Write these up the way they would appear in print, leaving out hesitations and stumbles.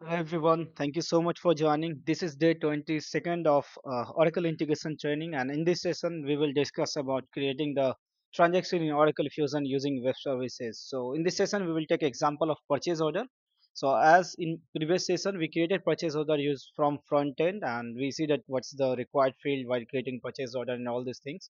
Hi everyone, thank you so much for joining. This is day 22nd of Oracle integration training, and in this session we will discuss about creating the transaction in Oracle Fusion using web services. So in this session we will take example of purchase order. So as in previous session we created purchase order used from front end, and we see that what's the required field while creating purchase order and all these things.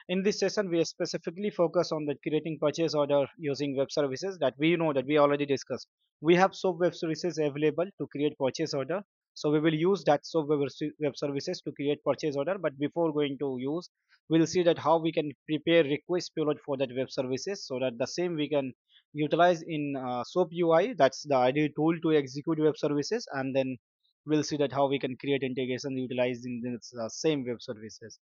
In this session, we specifically focus on the creating purchase order using web services that we know that we already discussed. We have SOAP web services available to create purchase order. So we will use that SOAP web services to create purchase order. But before going to use, we'll see that how we can prepare request payload for that web services so that the same we can utilize in SoapUI. That's the ideal tool to execute web services, and then we'll see that how we can create integration utilizing this same web services.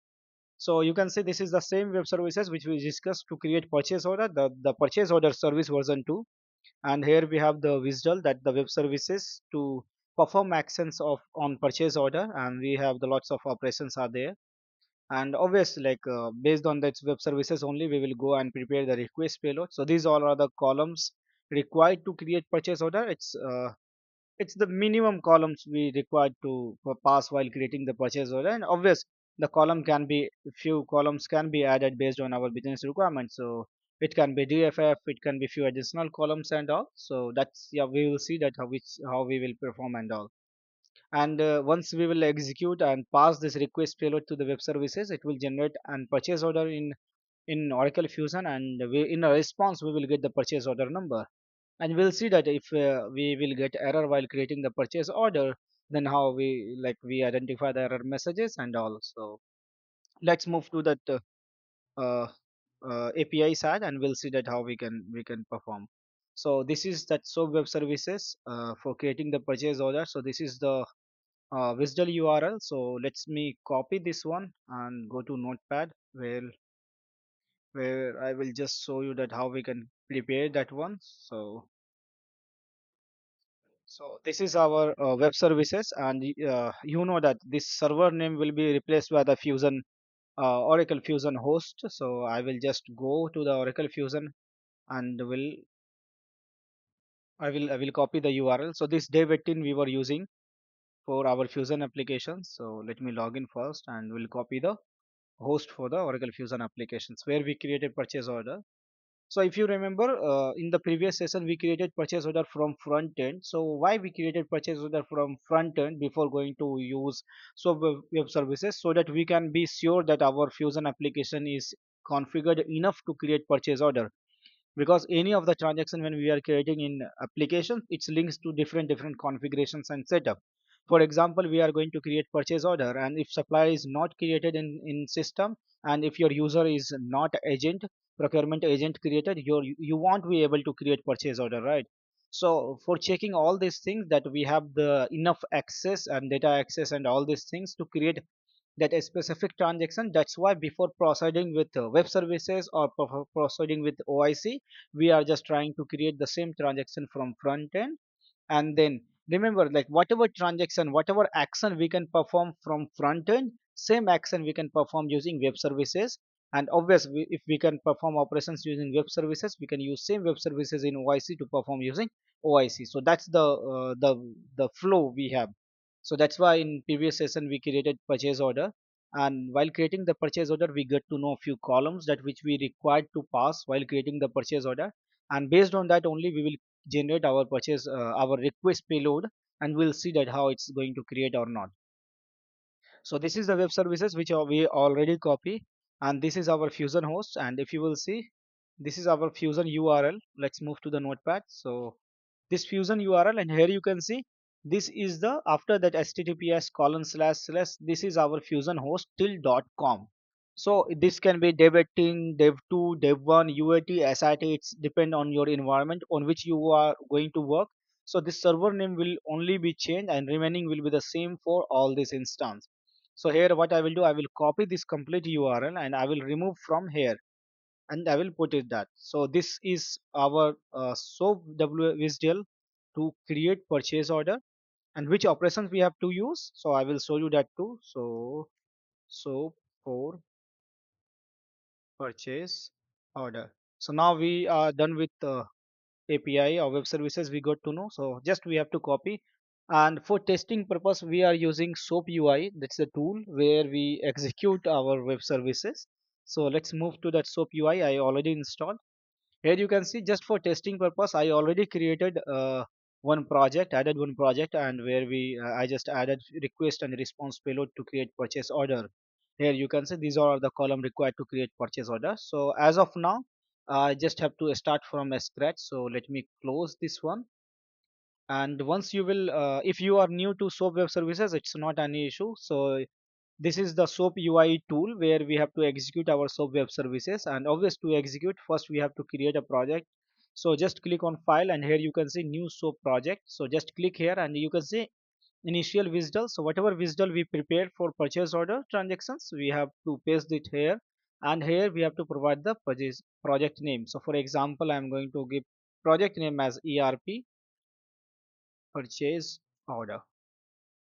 So you can see this is the same web services which we discussed to create purchase order, the purchase order service version 2. And here we have the visual that the web services to perform actions of on purchase order, and we have the lots of operations are there. And obviously based on that web services only we will go and prepare the request payload. So these all are the columns required to create purchase order. It's the minimum columns we require to pass while creating the purchase order, and obvious the column can be few columns can be added based on our business requirements. So it can be DFF, it can be few additional columns and all. So that's, yeah, we will see that how we will perform and all. And once we will execute and pass this request payload to the web services, it will generate and purchase order in Oracle Fusion, and in a response we will get the purchase order number. And we'll see that if we will get error while creating the purchase order, then how we identify the error messages and all. So let's move to that uh, API side, and we'll see that how we can perform. So this is that SOAP web services for creating the purchase order. So this is the visual URL. So let's me copy this one and go to Notepad where I will just show you that how we can prepare that one. So this is our web services, and you know that this server name will be replaced by the Fusion Oracle Fusion host. So I will just go to the Oracle Fusion and I will copy the URL. So this dev 18 we were using for our Fusion applications. So let me log in first, and we'll copy the host for the Oracle Fusion applications where we created purchase order. So if you remember, in the previous session we created purchase order from front end. So why we created purchase order from front end before going to use web services, so that we can be sure that our Fusion application is configured enough to create purchase order. Because any of the transaction when we are creating in application, it's links to different configurations and setup. For example, we are going to create purchase order, and if supply is not created in system, and if your user is not agent, procurement agent created, you won't be able to create purchase order, right? So for checking all these things that we have the enough access and data access and all these things to create that a specific transaction. That's why before proceeding with web services or proceeding with OIC, we are just trying to create the same transaction from front end. And then remember, like whatever transaction, whatever action we can perform from front end, same action we can perform using web services. And obviously if we can perform operations using web services, we can use same web services in OIC to perform using OIC. So that's the flow we have. So that's why in previous session we created purchase order, and while creating the purchase order we get to know few columns that which we required to pass while creating the purchase order. And based on that only we will generate our our request payload, and we'll see that how it's going to create or not. So this is the web services which we already copy, and this is our Fusion host. And if you will see, this is our Fusion URL. Let's move to the Notepad. So this Fusion URL, and here you can see this is the after that https colon slash slash, this is our Fusion host till .com. So this can be dev 18, dev 2, dev 1, UAT, SIT. It's depend on your environment on which you are going to work. So this server name will only be changed, and remaining will be the same for all this instance. So here what I will do, I will copy this complete URL and I will remove from here, and I will put it that. So this is our SOAP WSDL to create purchase order, and which operations we have to use. So I will show you that too. So for purchase order. So now we are done with API or web services we got to know. So just we have to copy. And for testing purpose, we are using SoapUI. That's the tool where we execute our web services. So let's move to that SoapUI I already installed. Here you can see, just for testing purpose, I already created one project, added one project, and where I just added request and response payload to create purchase order. Here you can see these are the column required to create purchase order. So as of now, I just have to start from scratch. So let me close this one. And once you will, if you are new to SOAP web services, it's not any issue. So this is the SOAP UI tool where we have to execute our SOAP web services. And obvious, to execute, first we have to create a project. So just click on file, and here you can see new SOAP project. So just click here and you can see initial WSDL. So whatever WSDL we prepared for purchase order transactions, we have to paste it here. And here we have to provide the purchase project name. So for example, I'm going to give project name as ERP purchase order.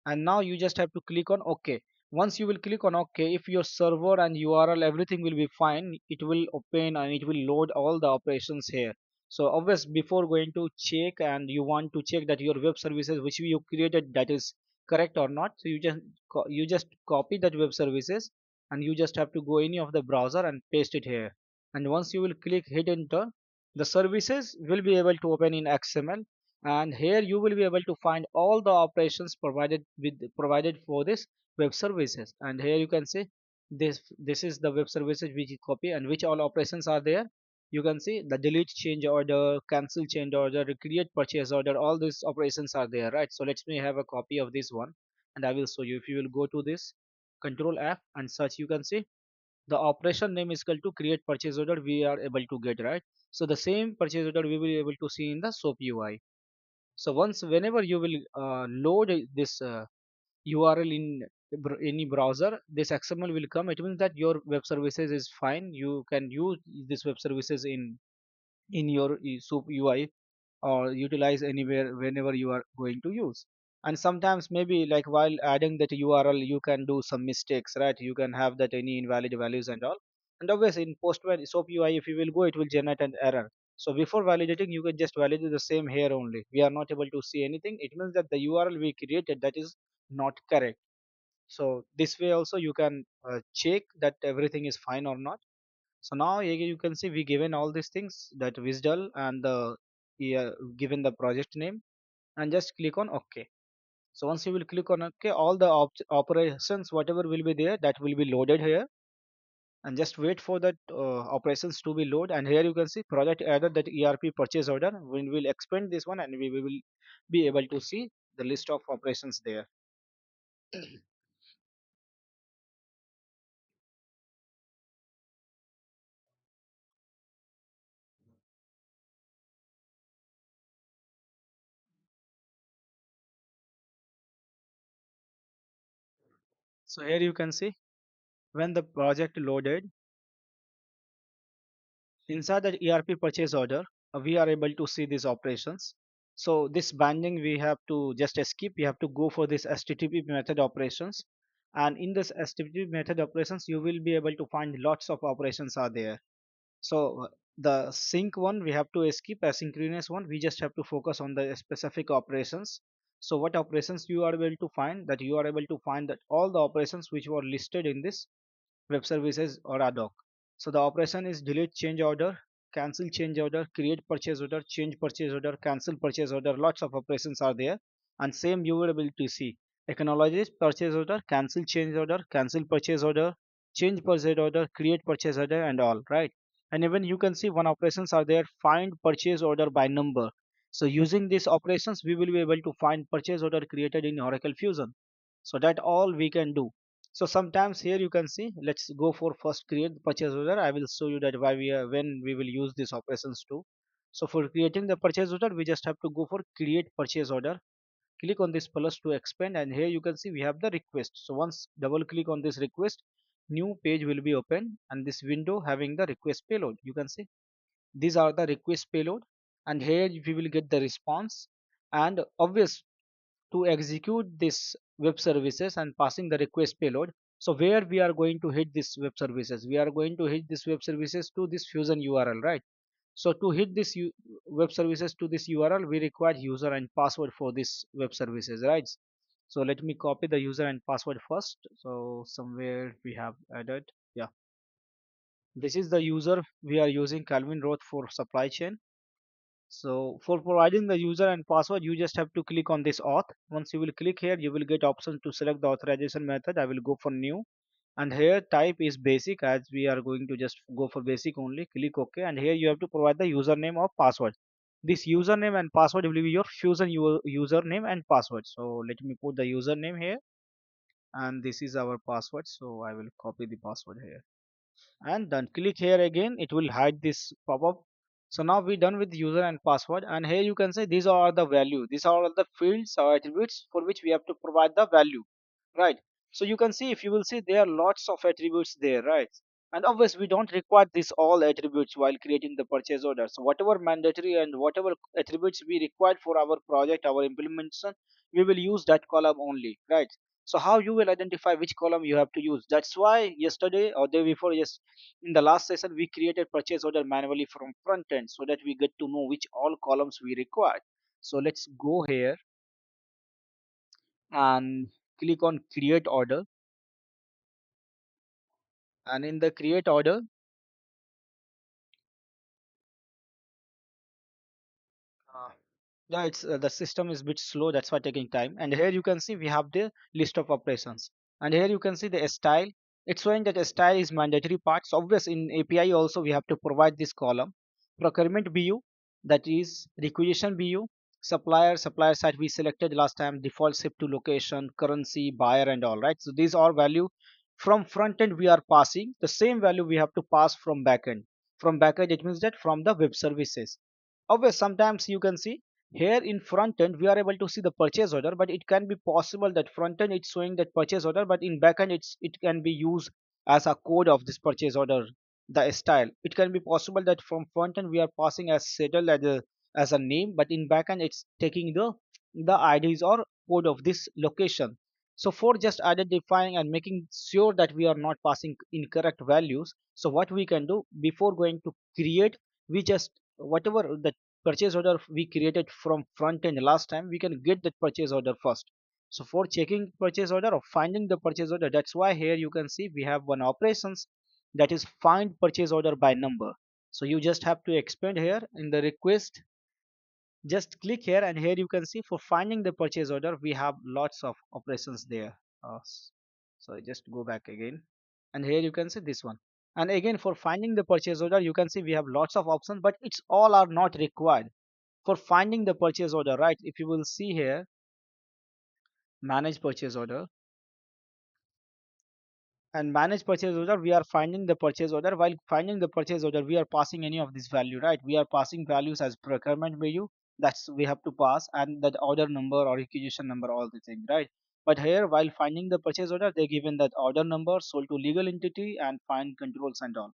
And now you just have to click on OK. Once you will click on OK, if your server and URL everything will be fine, it will open and it will load all the operations here. So obvious, before going to check, and you want to check that your web services which you created, that is correct or not, so you just copy that web services, and you just have to go any of the browser and paste it here. And once you will click hit enter, the services will be able to open in XML. And here you will be able to find all the operations provided for this web services. And here you can see this is the web services which you copy, and which all operations are there. You can see the delete change order, cancel change order, create purchase order, all these operations are there, right? So let me have a copy of this one, and I will show you. If you will go to this control F and search, you can see the operation name is equal to create purchase order, we are able to get, right? So the same purchase order we will be able to see in the SOAP UI. So once, whenever you will load this URL in any browser, this XML will come. It means that your web services is fine. You can use this web services in your SOAP UI, or utilize anywhere whenever you are going to use. And sometimes maybe like while adding that URL, you can do some mistakes, right? You can have that any invalid values and all. And obviously in postman SOAP UI, if you will go, it will generate an error. So before validating, you can just validate the same here only. We are not able to see anything. It means that the URL we created, that is not correct. So this way also you can check that everything is fine or not. So now you can see we given all these things, that WSDL and the, yeah, given the project name, and just click on OK. So once you will click on OK, all the operations whatever will be there, that will be loaded here. And just wait for that operations to be load. And here you can see project added, that ERP purchase order. We will expand this one, and we will be able to see the list of operations there. So here you can see when the project loaded, inside the ERP purchase order, we are able to see these operations. So this binding we have to just skip. We have to go for this HTTP method operations. And in this HTTP method operations, you will be able to find lots of operations are there. So the sync one we have to skip, asynchronous one we just have to focus on the specific operations. So what operations you are able to find, that you are able to find that all the operations which were listed in this web services or ad hoc. So the operation is delete change order, cancel change order, create purchase order, change purchase order, cancel purchase order. Lots of operations are there. And same you will able to see acknowledge purchase order, cancel purchase order, change purchase order, create purchase order, and all, right? And even you can see one operations are there, find purchase order by number. So using these operations, we will be able to find purchase order created in Oracle Fusion. So that all we can do. So sometimes here you can see, let's go for first create the purchase order. I will show you that why we are, when we will use these operations too. So for creating the purchase order, we just have to go for create purchase order. Click on this plus to expand, and here you can see we have the request. So once double click on this request, new page will be open, and this window having the request payload. You can see these are the request payload, and here we will get the response. And obvious, to execute this web services and passing the request payload, so where we are going to hit this web services, we are going to hit this web services to this fusion URL, right? So to hit this web services to this URL, we require user and password for this web services, right? So let me copy the user and password first. So somewhere we have added, yeah, this is the user we are using, Calvin Roth, for supply chain. So for providing the user and password, you just have to click on this auth. Once you will click here, you will get option to select the authorization method. I will go for new, and here type is basic, as we are going to just go for basic only. Click OK, and here you have to provide the username or password. This username and password will be your Fusion username and password. So let me put the username here, and this is our password. So I will copy the password here and then click here again. It will hide this pop-up. So now we done with user and password, and here you can say these are the value, these are all the fields or attributes for which we have to provide the value, right? So you can see, if you will see, there are lots of attributes there, right? And obviously we don't require this all attributes while creating the purchase order. So whatever mandatory and whatever attributes we required for our project, our implementation, we will use that column only, right? So how you will identify which column you have to use? That's why yesterday or day before, yes, in the last session we created purchase order manually from front end, so that we get to know which all columns we require. So let's go here and click on create order, and in the create order, uh, yeah, it's the system is a bit slow, that's why taking time. And here you can see we have the list of operations, and here you can see the style. It's showing that style is mandatory part. So obvious in API also we have to provide this column. Procurement BU, that is requisition BU. Supplier site we selected last time, default ship to location, currency, buyer, and all, right? So these are value from front end we are passing. The same value we have to pass from back end. From back end it means that from the web services. Obviously sometimes you can see here in front end we are able to see the purchase order, but it can be possible that front end it's showing that purchase order, but in back end it can be used as a code of this purchase order, the style. It can be possible that from front end we are passing as settled as a name, but in back end it's taking the IDs or code of this location. So for just identifying and making sure that we are not passing incorrect values, so what we can do before going to create, we just whatever the purchase order we created from front end last time, we can get that purchase order first. So for checking purchase order or finding the purchase order, that's why here you can see we have one operations, that is find purchase order by number. So you just have to expand here in the request, just click here, and here you can see for finding the purchase order we have lots of operations there. So I just go back again, and here you can see this one. And again for finding the purchase order, you can see we have lots of options, but it's all are not required for finding the purchase order, right? If you will see here, manage purchase order, and manage purchase order, we are finding the purchase order. While finding the purchase order, we are passing any of this value, right? We are passing values as procurement value, that's we have to pass, and that order number or requisition number, all the thing, right? But here while finding the purchase order, they given that order number, sold to legal entity, and find controls and all.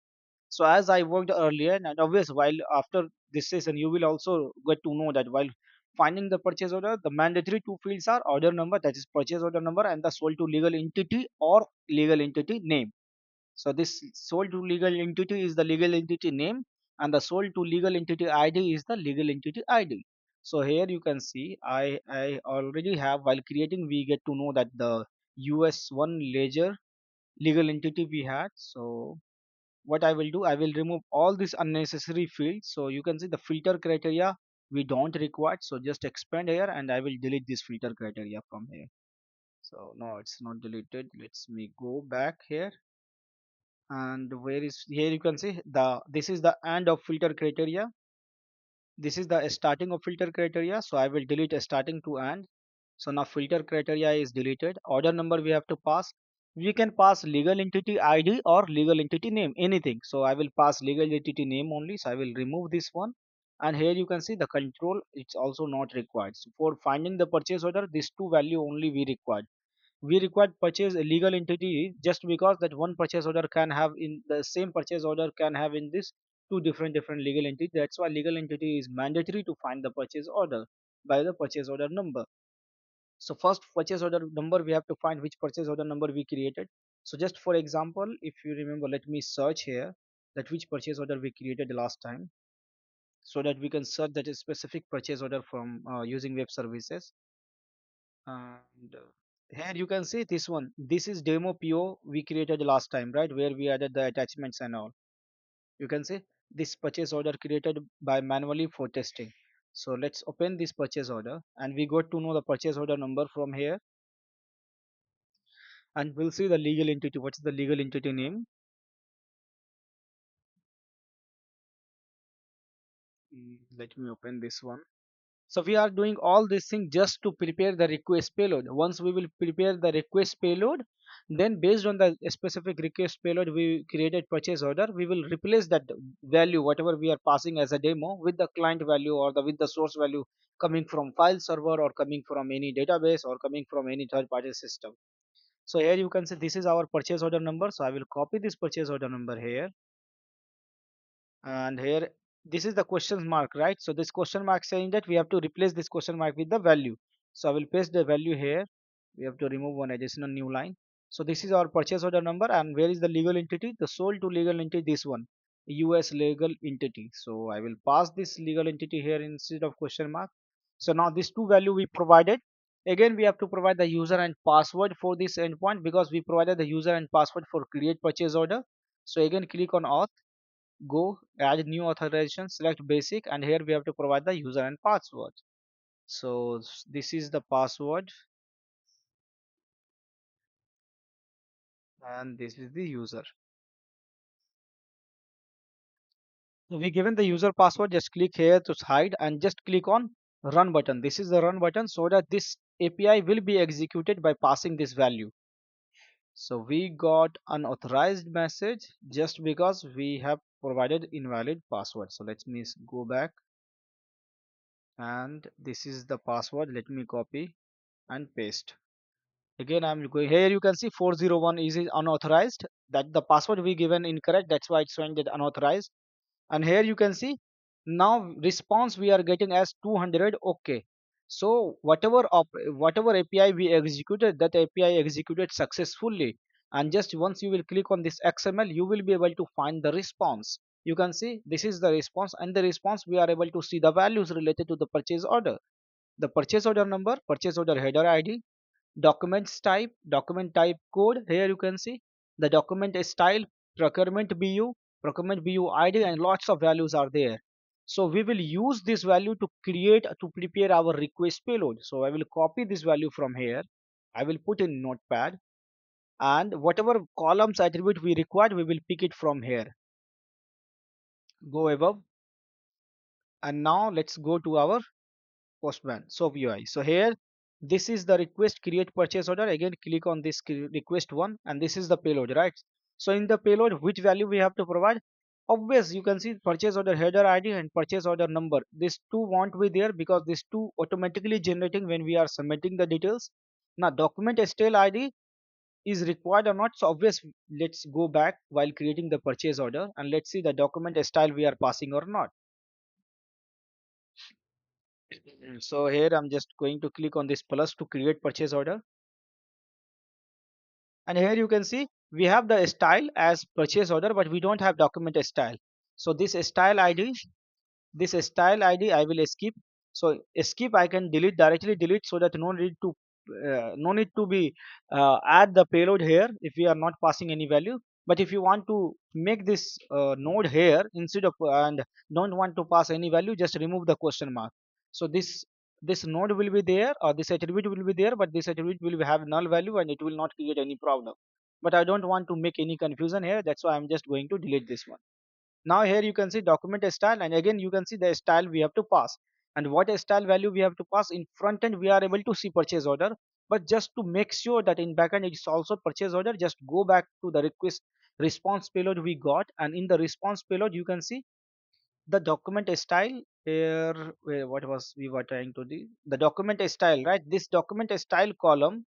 So as I worked earlier, and obvious while after this session you will also get to know that while finding the purchase order, the mandatory two fields are order number, that is purchase order number, and the sold to legal entity or legal entity name. So this sold to legal entity is the legal entity name, and the sold to legal entity ID is the legal entity ID. So here you can see I already have, while creating we get to know that the US1 ledger legal entity we had. So what I will do, I will remove all these unnecessary fields. So you can see the filter criteria we don't require. So just expand here, and I will delete this filter criteria from here. So no, it's not deleted. Let's me go back here, and where is here you can see the this is the end of filter criteria. This is the starting of filter criteria. So I will delete a starting to end. So now filter criteria is deleted. Order number we have to pass. We can pass legal entity ID or legal entity name, anything. So I will pass legal entity name only. So I will remove this one. And here you can see the control, it's also not required. So for finding the purchase order, these two value only we required. We required purchase a legal entity just because that one purchase order can have in the same purchase order can have in this two different legal entity. That's why legal entity is mandatory to find the purchase order by the purchase order number. So first purchase order number we have to find which purchase order number we created. So just for example, if you remember, let me search here that which purchase order we created last time. so that we can search that specific purchase order from using web services. And here you can see this one. This is demo PO we created last time, right? Where we added the attachments and all. You can see this purchase order created by manually for testing. So let's open this purchase order and we got to know the purchase order number from here, and we'll see the legal entity. What's the legal entity name? Let me open this one. So we are doing all this thing just to prepare the request payload. Once we will prepare the request payload, then based on the specific request payload we created purchase order, we will replace that value, whatever we are passing as a demo, with the client value or the with the source value coming from file server or coming from any database or coming from any third party system. So here you can see this is our purchase order number. So I will copy this purchase order number here, and here this is the question mark, right? So this question mark saying that we have to replace this question mark with the value. So I will paste the value here. We have to remove one additional new line. So this is our purchase order number, and where is the legal entity? The sold to legal entity, this one, US legal entity. So I will pass this legal entity here instead of question mark. So now these two value we provided. Again we have to provide the user and password for this endpoint because we provided the user and password for create purchase order. So again click on auth, go add new authorization, select basic, and here we have to provide the user and password. So this is the password and this is the user. So we given the user password, just click here to hide and just click on run button. This is the run button so that this API will be executed by passing this value. So we got unauthorized message just because we have provided invalid password. So let me go back, and this is the password. Let me copy and paste. Again I'm going here, you can see 401 is unauthorized, that the password we given incorrect, that's why it's showing that unauthorized. And here you can see now response we are getting as 200. Okay, so whatever API we executed, that API executed successfully, and just once you will click on this XML you will be able to find the response. You can see this is the response, and the response we are able to see the values related to the purchase order, the purchase order number, purchase order header ID, documents type, document type code. Here you can see the document style, procurement BU, procurement BU ID, and lots of values are there. So we will use this value to create to prepare our request payload. So I will copy this value from here, I will put in notepad, and whatever columns attribute we required we will pick it from here. Go above, and now let's go to our Postman SoapUI. So here this is the request create purchase order. Again click on this request one, and this is the payload, right? So in the payload which value we have to provide? Obvious, you can see purchase order header ID and purchase order number. These two won't be there because these two automatically generating when we are submitting the details. Now document style ID is required or not. So obvious, let's go back while creating the purchase order and let's see the document style we are passing or not. So here I'm just going to click on this plus to create purchase order, and here you can see we have the style as purchase order but we don't have document style. So this style ID I will skip. So skip, I can delete, directly delete, so that no need to be add the payload here if we are not passing any value. But if you want to make this node here instead of and don't want to pass any value, just remove the question mark. So this node will be there, or this attribute will be there, but this attribute will have null value and it will not create any problem. But I don't want to make any confusion here, that's why I'm just going to delete this one. Now here you can see document style, and again you can see the style we have to pass, and what style value we have to pass. In front end we are able to see purchase order, but just to make sure that in backend it's also purchase order, just go back to the request response payload we got, and in the response payload you can see the document style here. What was we were trying to do, the document style, right? This document style column.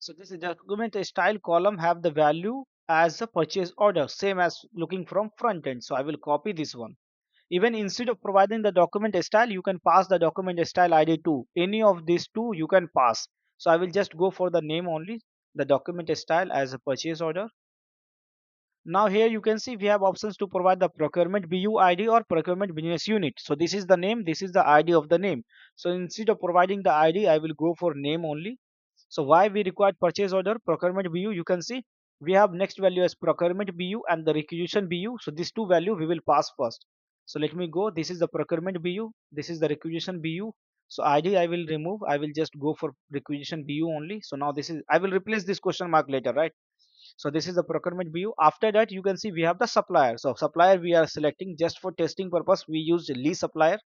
So this document style column have the value as a purchase order, same as looking from front end. So I will copy this one. Even instead of providing the document style, you can pass the document style ID to any of these two you can pass. So I will just go for the name only, the document style as a purchase order. Now here you can see we have options to provide the procurement BU ID or procurement business unit. So this is the name, this is the ID of the name. So instead of providing the ID, I will go for name only. So why we require purchase order procurement BU, you can see we have next value as procurement BU and the requisition BU. So these two value we will pass first. So let me go, this is the procurement BU, this is the requisition BU. So ID I will remove, I will just go for requisition BU only. So now this is, I will replace this question mark later, right? So this is the procurement view. After that you can see we have the supplier. So supplier we are selecting just for testing purpose, we use lease supplier.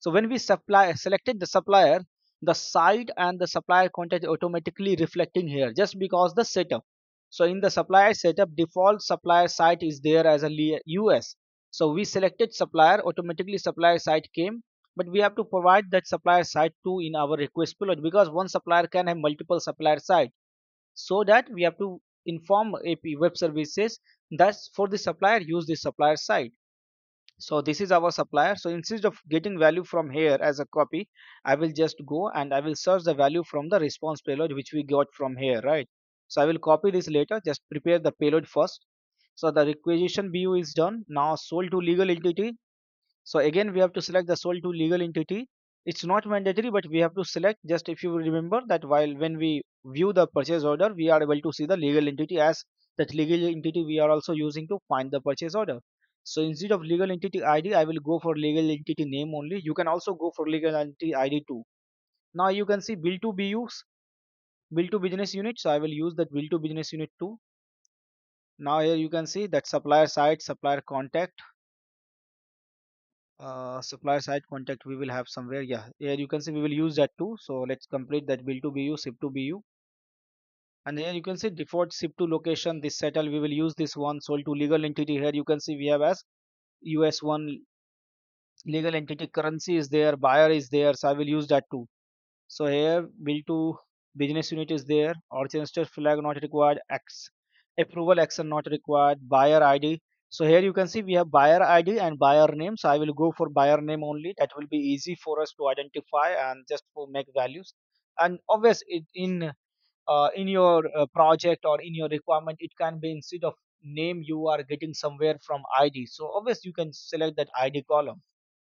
So when we supply selected the supplier, the site and the supplier contact automatically reflecting here just because the setup. So in the supplier setup, default supplier site is there as a US. So we selected supplier, automatically supplier site came, but we have to provide that supplier site too in our request payload, because one supplier can have multiple supplier site. So that we have to inform AP web services that for the supplier use the supplier site. So this is our supplier. So instead of getting value from here as a copy, I will just go and I will search the value from the response payload which we got from here, right? So I will copy this later, just prepare the payload first. So the requisition BU is done. Now sold to legal entity. So again we have to select the sold to legal entity. It's not mandatory, but we have to select, just if you remember that while when we view the purchase order, we are able to see the legal entity as that legal entity we are also using to find the purchase order. So instead of legal entity ID, I will go for legal entity name only. You can also go for legal entity ID too. Now you can see bill to BUs, bill to business unit. So I will use that bill to business unit too. Now here you can see that supplier site, supplier contact, supplier side contact we will have somewhere. Yeah, here you can see we will use that too. So let's complete that bill to BU, ship to BU. And here you can see default ship to location, this settle we will use this one. Sold to legal entity, here you can see we have as US1 legal entity, currency is there, buyer is there, so I will use that too. So here bill to business unit is there, orchestra flag not required, X approval action not required, buyer ID. So here you can see we have buyer ID and buyer name. So I will go for buyer name only. That will be easy for us to identify and just for make values. And obvious in your project or in your requirement, it can be instead of name you are getting somewhere from ID. So obvious you can select that ID column.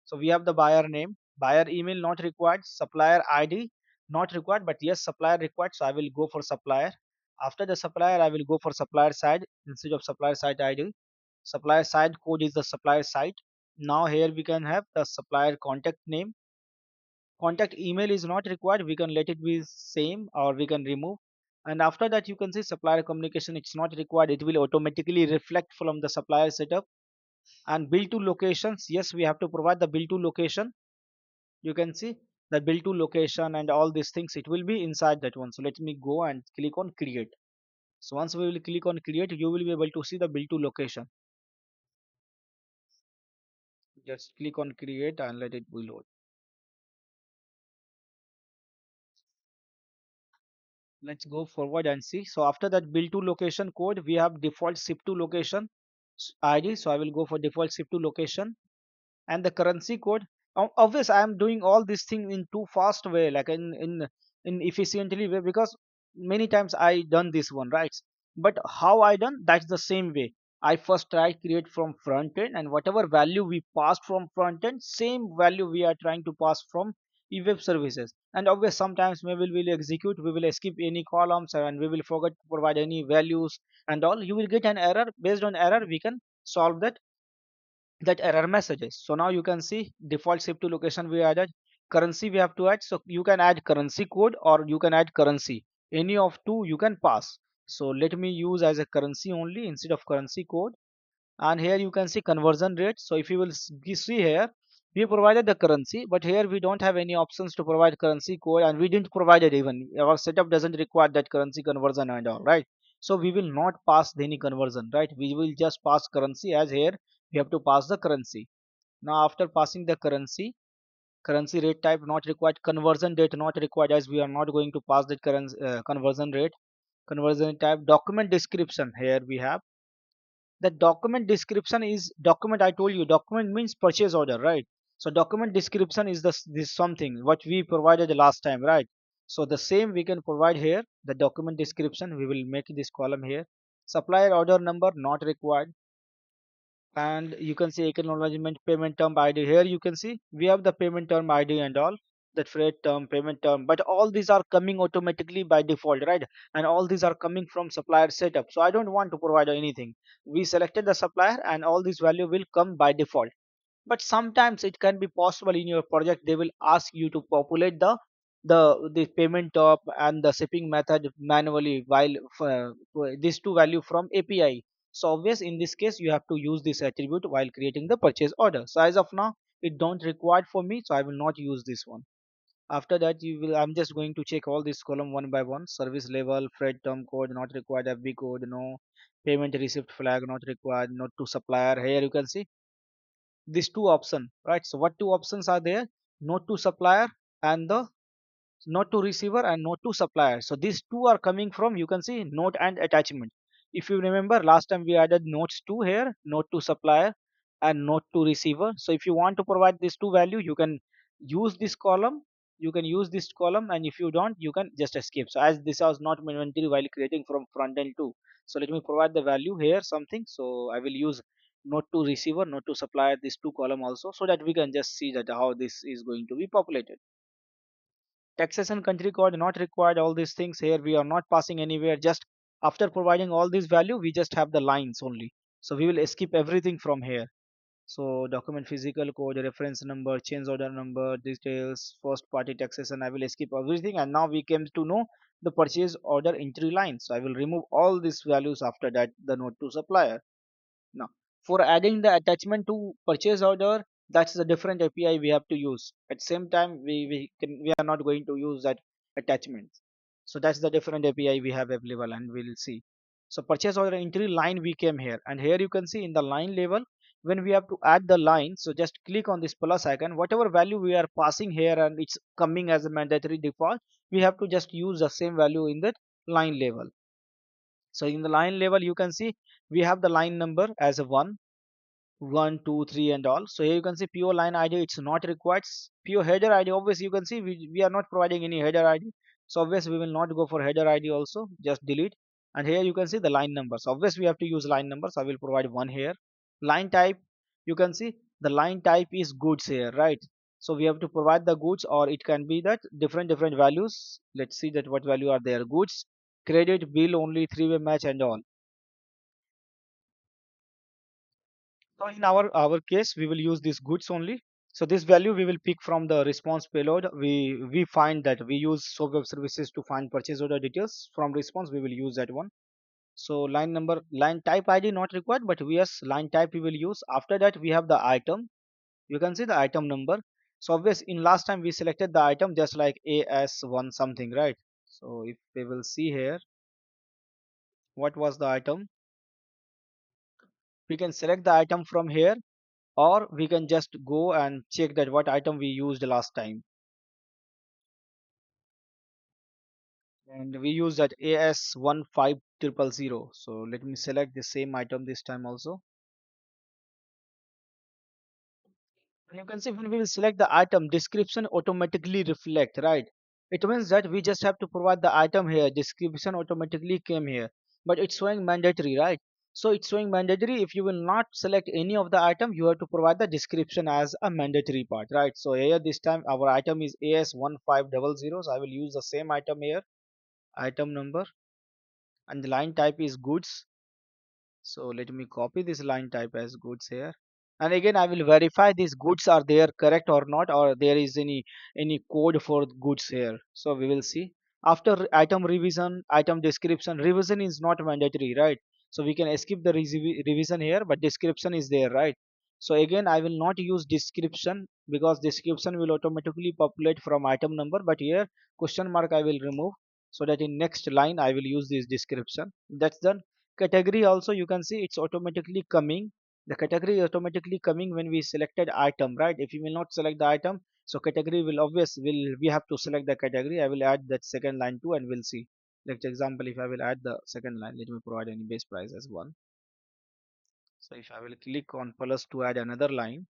So we have the buyer name, buyer email not required, supplier ID not required, but yes, supplier required. So I will go for supplier. After the supplier, I will go for supplier side instead of supplier side ID. Supplier side code is the supplier site. Now here we can have the supplier contact name. Contact email is not required. We can let it be same or we can remove. And after that, you can see supplier communication. It's not required. It will automatically reflect from the supplier setup. And bill to locations, yes, we have to provide the bill to location. You can see the bill to location and all these things, it will be inside that one. So let me go and click on create. So once we will click on create, you will be able to see the bill to location. Just click on create and let it be load. Let's go forward and see. So after that bill to location code, we have default ship to location ID. So I will go for default ship to location and the currency code. Obvious I am doing all these things in too fast way, like in efficiently way, because many times I done this one, right? But how I done, that's the same way. I first try create from front end, and whatever value we passed from front end, same value we are trying to pass from web services. And obvious sometimes maybe we'll execute, we will skip any columns and we will forget to provide any values and all, you will get an error. Based on error we can solve that error messages. So now you can see default ship to location we added, currency we have to add. So you can add currency code or you can add currency, any of two you can pass. So let me use as a currency only instead of currency code. And here you can see conversion rate. So if you will see here, we provided the currency, but here we don't have any options to provide currency code, and we didn't provide it. Even our setup doesn't require that currency conversion and all, right? So we will not pass any conversion, right? We will just pass currency, as here we have to pass the currency. Now after passing the currency, currency rate type not required, conversion date not required, as we are not going to pass that currency conversion rate. Conversion type, document description, here we have the document description is document. I told you document means purchase order, right? So document description is this something what we provided the last time, right? So the same we can provide here, the document description. We will make this column here. Supplier order number not required, and you can see acknowledgement payment term ID. Here you can see we have the payment term ID and all, that freight term, payment term, but all these are coming automatically by default, right? And all these are coming from supplier setup, so I don't want to provide anything. We selected the supplier and all these value will come by default. But sometimes it can be possible in your project they will ask you to populate the payment of and the shipping method manually, while these two value from API. So obvious in this case you have to use this attribute while creating the purchase order. So as of now it don't required for me, so I will not use this one. After that you will, I'm just going to check all this column one by one. Service level, freight term code not required, FB code no, payment receipt flag not required, not to supplier. Here you can see these two option, right? So what two options are there? Not to supplier and the not to receiver and not to supplier. So these two are coming from, you can see, note and attachment. If you remember last time we added notes to here, note to supplier and note to receiver. So if you want to provide these two value, you can use this column, you can use this column, and if you don't you can just escape. So as this was not mandatory while creating from front end too, so let me provide the value here something. So I will use note to receiver, note to supplier, this two column also, so that we can just see that how this is going to be populated. Taxation country code not required, all these things here we are not passing anywhere. Just after providing all this value we just have the lines only, so we will skip everything from here. So document physical code, reference number, change order number, details, first party taxation, I will skip everything. And now we came to know the purchase order entry line, so I will remove all these values. After that the note to supplier. Now, for adding the attachment to purchase order, that's a different API we have to use. At same time, we are not going to use that attachment. So that's the different API we have available, and we'll see. So purchase order entry line we came here, and here you can see in the line level when we have to add the line. So just click on this plus icon. Whatever value we are passing here, and it's coming as a mandatory default, we have to just use the same value in that line level. So in the line level you can see we have the line number as a 1, 1, 2, 3, and all. So here you can see pure line ID, it's not required. Pure header ID, obviously you can see we are not providing any header ID. So obviously we will not go for header ID also, just delete. And here you can see the line numbers. Obviously we have to use line numbers. I will provide one here. Line type, you can see the line type is goods here, right? So we have to provide the goods, or it can be that different values. Let's see that what value are there. Goods, credit, bill only, three-way match, and all. So in our case, we will use these goods only. So this value we will pick from the response payload. We find that we use SOAP web services to find purchase order details. From response, we will use that one. So line number, line type ID not required, but yes, line type we will use. After that, we have the item. You can see the item number. So obvious in last time we selected the item just like AS1 something, right? So if we will see here, what was the item? We can select the item from here, or we can just go and check that what item we used last time, and we use that AS15000. So let me select the same item this time also. And you can see when we will select the item, description automatically reflect, right? It means that we just have to provide the item here, description automatically came here, but it's showing mandatory, right? So it's showing mandatory. If you will not select any of the item, you have to provide the description as a mandatory part, right? So here this time our item is AS1500, so I will use the same item here, item number, and the line type is goods. So let me copy this line type as goods here. And again, I will verify these goods are there correct or not, or there is any code for goods here. So we will see. After item revision, item description, revision is not mandatory, right? So we can skip the revision here, but description is there, right? So again, I will not use description because description will automatically populate from item number. But here question mark I will remove, so that in next line I will use this description. That's done. Category also you can see it's automatically coming. The category is automatically coming when we selected item, right? If you will not select the item, so category will obvious will we have to select the category. I will add that second line too, and we'll see. Like example, if I will add the second line, let me provide any base price as one. So if I will click on plus to add another line,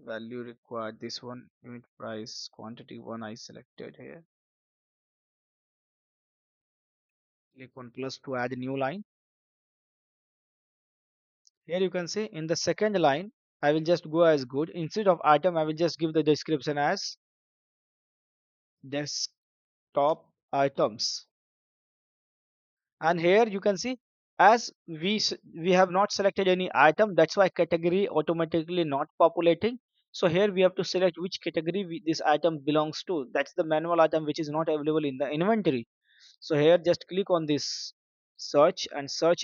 value required, this one, unit price, quantity one I selected here. Click on plus to add a new line. Here you can see in the second line, I will just go as good. Instead of item, I will just give the description as desktop items. And here you can see as we have not selected any item, that's why category automatically not populating. So here we have to select which category this item belongs to. That's the manual item which is not available in the inventory. So here just click on this search and search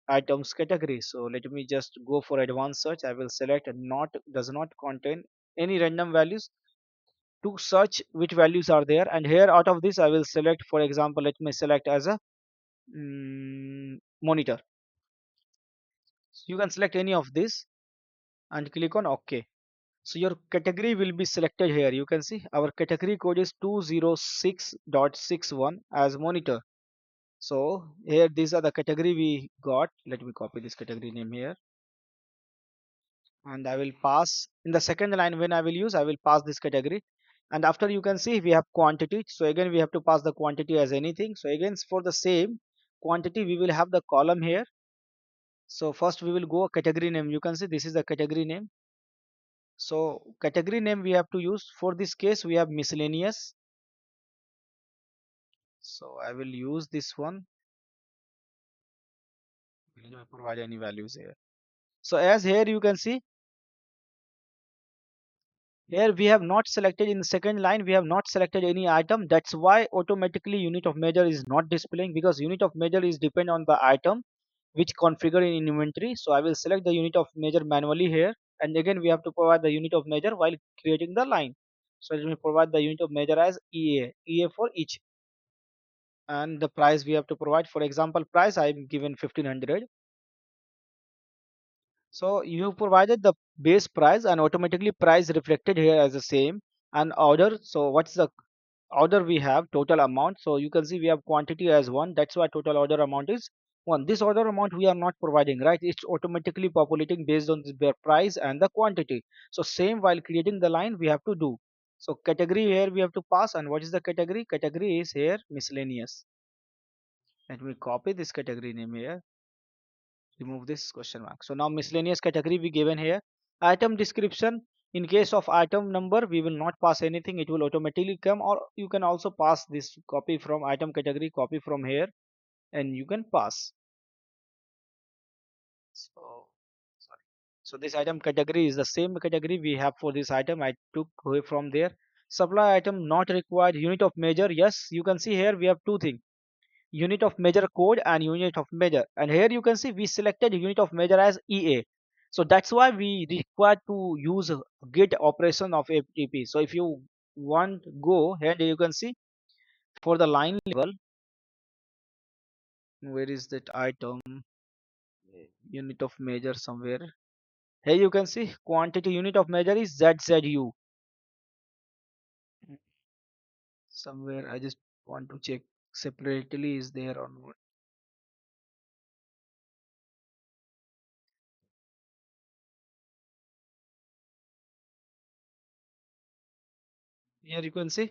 items category. So let me just go for advanced search. I will select not does not contain any random values to search which values are there. And here out of this I will select, for example, let me select as a monitor. So you can select any of this and click on OK. So your category will be selected here. You can see our category code is 206.61 as monitor. So here these are the category we got. Let me copy this category name here and I will pass in the second line. When I will use, I will pass this category. And after you can see we have quantity. So again we have to pass the quantity as anything. So again for the same quantity we will have the column here. So first we will go category name. You can see this is the category name. So category name we have to use. For this case we have miscellaneous. So I will use this one. Will not provide any values here. So as here you can see, here we have not selected in the second line, we have not selected any item. That's why automatically unit of measure is not displaying, because unit of measure is depend on the item which configure in inventory. So I will select the unit of measure manually here. And again we have to provide the unit of measure while creating the line. So let me provide the unit of measure as EA for each. And the price we have to provide, for example, price I am given 1500. So you provided the base price and automatically price reflected here as the same. And order, so what's the order we have? Total amount. So you can see we have quantity as 1, that's why total order amount is 1. This order amount we are not providing, right? It's automatically populating based on the price and the quantity. So same while creating the line we have to do. So category here we have to pass. And what is the category? Category is here miscellaneous. Let me copy this category name here, remove this question mark. So now miscellaneous category we given here. Item description, in case of item number we will not pass anything, it will automatically come. Or you can also pass this, copy from item category, copy from here, and you can pass. So sorry. So this item category is the same category we have for this item. I took away from there. Supply item not required. Unit of measure, yes, you can see here we have two things: unit of measure code and unit of measure. And here you can see we selected unit of measure as EA. So that's why we require to use a get operation of FTP. So if you want go here, you can see for the line level, where is that item? Unit of measure somewhere. Here you can see quantity unit of measure is ZZU. Somewhere I just want to check separately is there or not. Here you can see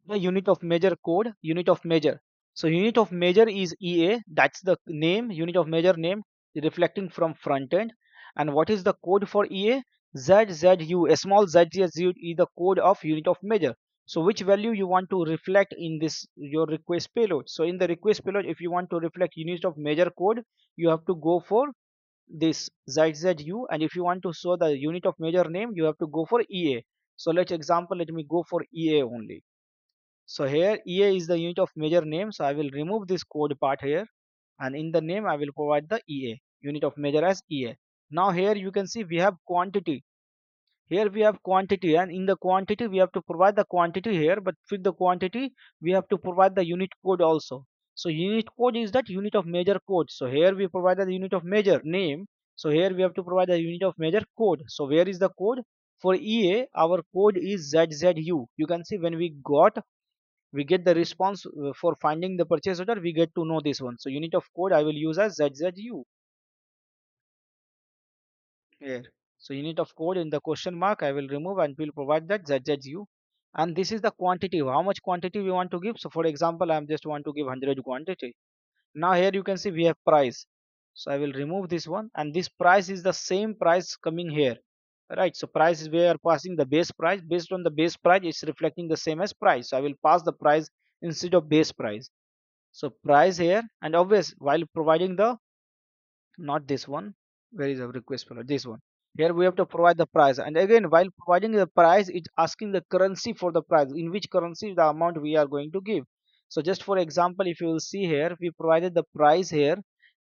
the unit of measure code, unit of measure. So unit of measure is EA, that's the name, unit of measure name reflecting from front end. And what is the code for EA? ZZU, a small ZZU is the code of unit of measure. So which value you want to reflect in this your request payload? So in the request payload, if you want to reflect unit of measure code, you have to go for this ZZU. And if you want to show the unit of measure name, you have to go for EA. So let's example, let me go for EA only. So here EA is the unit of measure name. So I will remove this code part here, and in the name I will provide the EA, unit of measure as EA. Now here you can see we have quantity. Here we have quantity, and in the quantity we have to provide the quantity here, but with the quantity we have to provide the unit code also. So unit code is that unit of measure code. So here we provide the unit of measure name. So here we have to provide the unit of measure code. So where is the code? For EA our code is ZZU. You can see when we get the response for finding the purchase order, we get to know this one. So unit of code I will use as ZZU here. So unit of code in the question mark I will remove and will provide that ZZU. and this is the quantity, how much quantity we want to give. So for example, I'm just want to give 100 quantity. Now here you can see we have price, so I will remove this one, and this price is the same price coming here, right? So price is, we are passing the base price. Based on the base price, it's reflecting the same as price, so I will pass the price instead of base price. So price here, and obvious while providing the, not this one, where is the request folder, this one. Here we have to provide the price, and again while providing the price, it's asking the currency for the price, in which currency the amount we are going to give. So just for example, if you will see here, we provided the price here,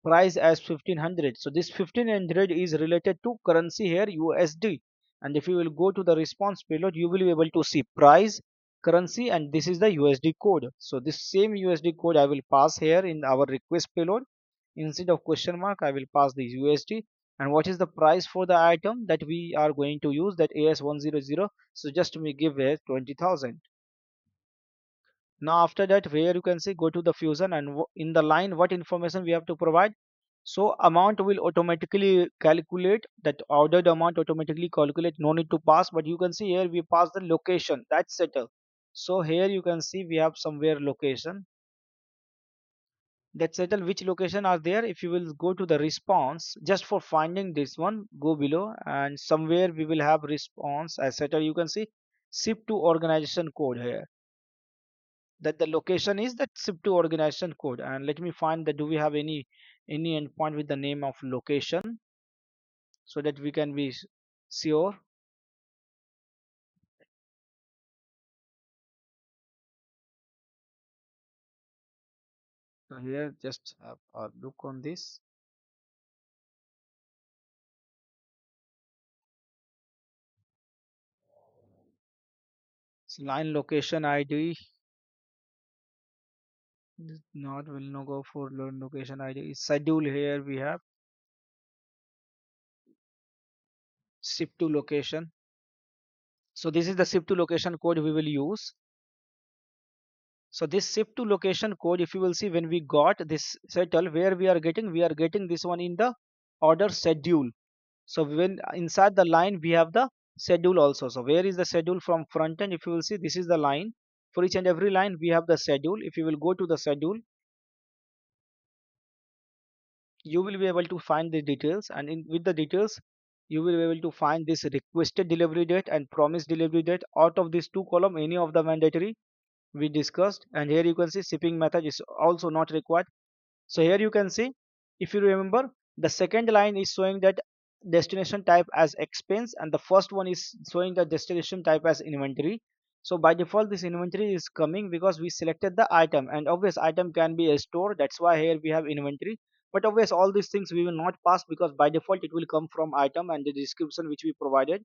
price as 1500. So this 1500 is related to currency here, USD. And if you will go to the response payload, you will be able to see price, currency, and this is the USD code. So this same USD code I will pass here in our request payload. Instead of question mark, I will pass the USD. And what is the price for the item that we are going to use, that AS100? So just we give it 20,000. Now after that, where you can see, go to the fusion, and in the line what information we have to provide. So amount will automatically calculate, that ordered amount automatically calculate, no need to pass. But you can see here we pass the location, that's settle. So here you can see we have somewhere location, that settle which location are there. If you will go to the response, just for finding this one, go below, and somewhere we will have response as settle. You can see ship to organization code here, that the location is that ship to organization code. And let me find that, do we have any endpoint with the name of location, so that we can be sure. So here just have a look on this. So line location ID is not, will not go for location ID. Is schedule, here we have ship to location. So this is the ship to location code we will use. So this ship to location code, if you will see, when we got this settle, where we are getting this one in the order schedule. So when inside the line we have the schedule also. So where is the schedule from front end? If you will see, this is the line. For each and every line we have the schedule. If you will go to the schedule, you will be able to find the details, and with the details you will be able to find this requested delivery date and promised delivery date. Out of these two column, any of the mandatory we discussed. And here you can see shipping method is also not required. So here you can see, if you remember, the second line is showing that destination type as expense, and the first one is showing the destination type as inventory. So by default this inventory is coming because we selected the item, and obvious item can be a store, that's why here we have inventory. But obvious all these things we will not pass, because by default it will come from item and the description which we provided.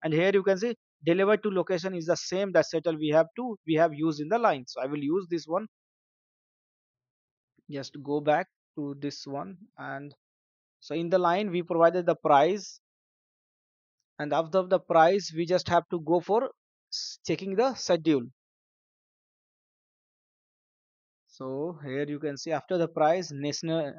And here you can see delivered to location is the same, that settle we have used in the line. So I will use this one. Just go back to this one, and so in the line we provided the price, and after the price we just have to go for checking the schedule. So here you can see, after the price, national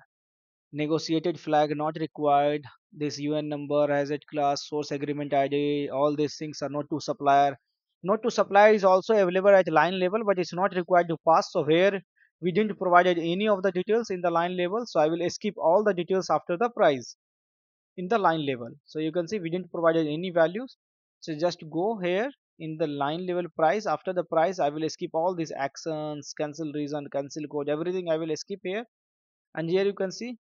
negotiated flag not required, this UN number, hazard class, source agreement ID, all these things are not to supplier. Not to supplier is also available at line level, but it's not required to pass. So here we didn't provided any of the details in the line level, so I will skip all the details after the price in the line level. So you can see we didn't provided any values. So just go here in the line level price. After the price, I will skip all these actions, cancel reason, cancel code, everything I will skip here. And here you can see,